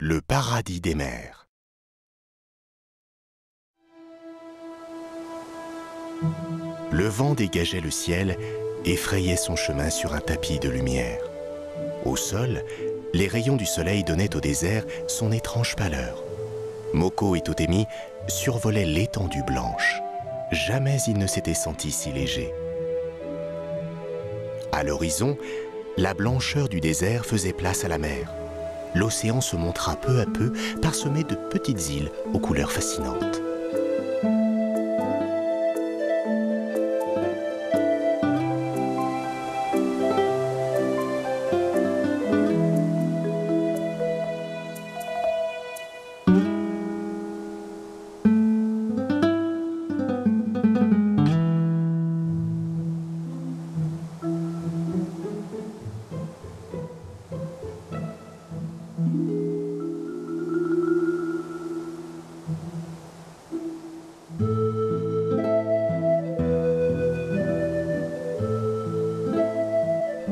Le paradis des mers. Le vent dégageait le ciel et frayait son chemin sur un tapis de lumière. Au sol, les rayons du soleil donnaient au désert son étrange pâleur. Moko et Totemi survolaient l'étendue blanche. Jamais ils ne s'étaient sentis si légers. À l'horizon, la blancheur du désert faisait place à la mer. L'océan se montra peu à peu parsemé de petites îles aux couleurs fascinantes.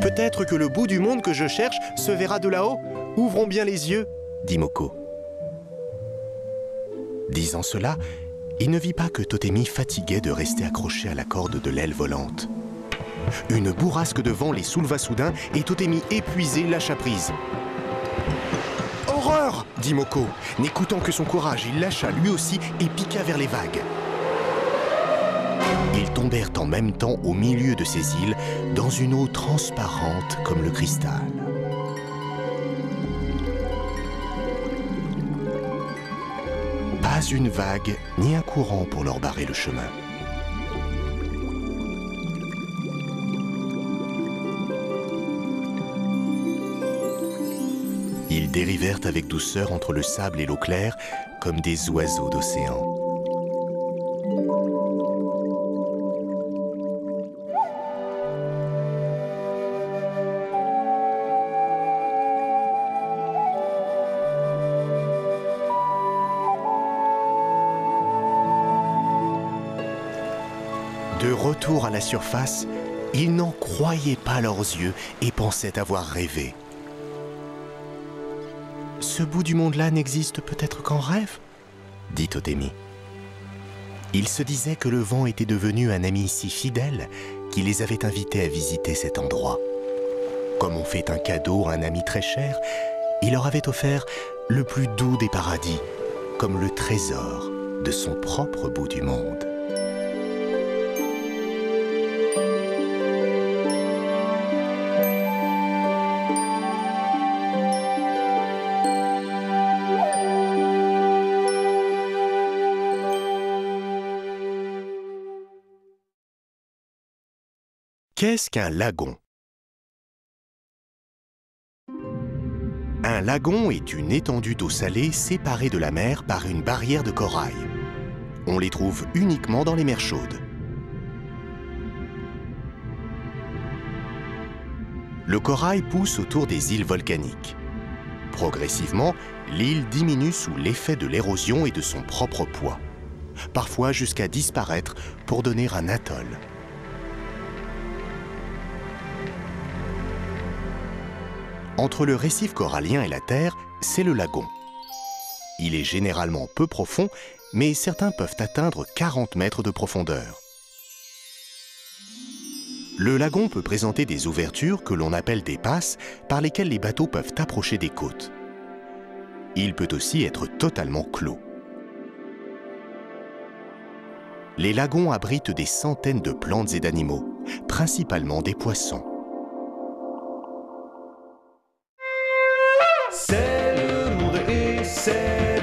Peut-être que le bout du monde que je cherche se verra de là-haut. Ouvrons bien les yeux, dit Moko. Disant cela, il ne vit pas que Totemi fatiguait de rester accroché à la corde de l'aile volante. Une bourrasque de vent les souleva soudain et Totemi, épuisé, lâcha prise. « Horreur !» dit Moko. N'écoutant que son courage, il lâcha lui aussi et piqua vers les vagues. Ils tombèrent en même temps au milieu de ces îles, dans une eau transparente comme le cristal. Pas une vague, ni un courant pour leur barrer le chemin. Ils dérivèrent avec douceur entre le sable et l'eau claire, comme des oiseaux d'océan. De retour à la surface, ils n'en croyaient pas leurs yeux et pensaient avoir rêvé. « Ce bout du monde-là n'existe peut-être qu'en rêve ?» dit Totemi. Il se disait que le vent était devenu un ami si fidèle qu'il les avait invités à visiter cet endroit. Comme on fait un cadeau à un ami très cher, il leur avait offert le plus doux des paradis, comme le trésor de son propre bout du monde. Qu'est-ce qu'un lagon? Un lagon est une étendue d'eau salée séparée de la mer par une barrière de corail. On les trouve uniquement dans les mers chaudes. Le corail pousse autour des îles volcaniques. Progressivement, l'île diminue sous l'effet de l'érosion et de son propre poids, parfois jusqu'à disparaître pour donner un atoll. Entre le récif corallien et la terre, c'est le lagon. Il est généralement peu profond, mais certains peuvent atteindre 40 mètres de profondeur. Le lagon peut présenter des ouvertures que l'on appelle des passes, par lesquelles les bateaux peuvent approcher des côtes. Il peut aussi être totalement clos. Les lagons abritent des centaines de plantes et d'animaux, principalement des poissons. C'est le monde et c'est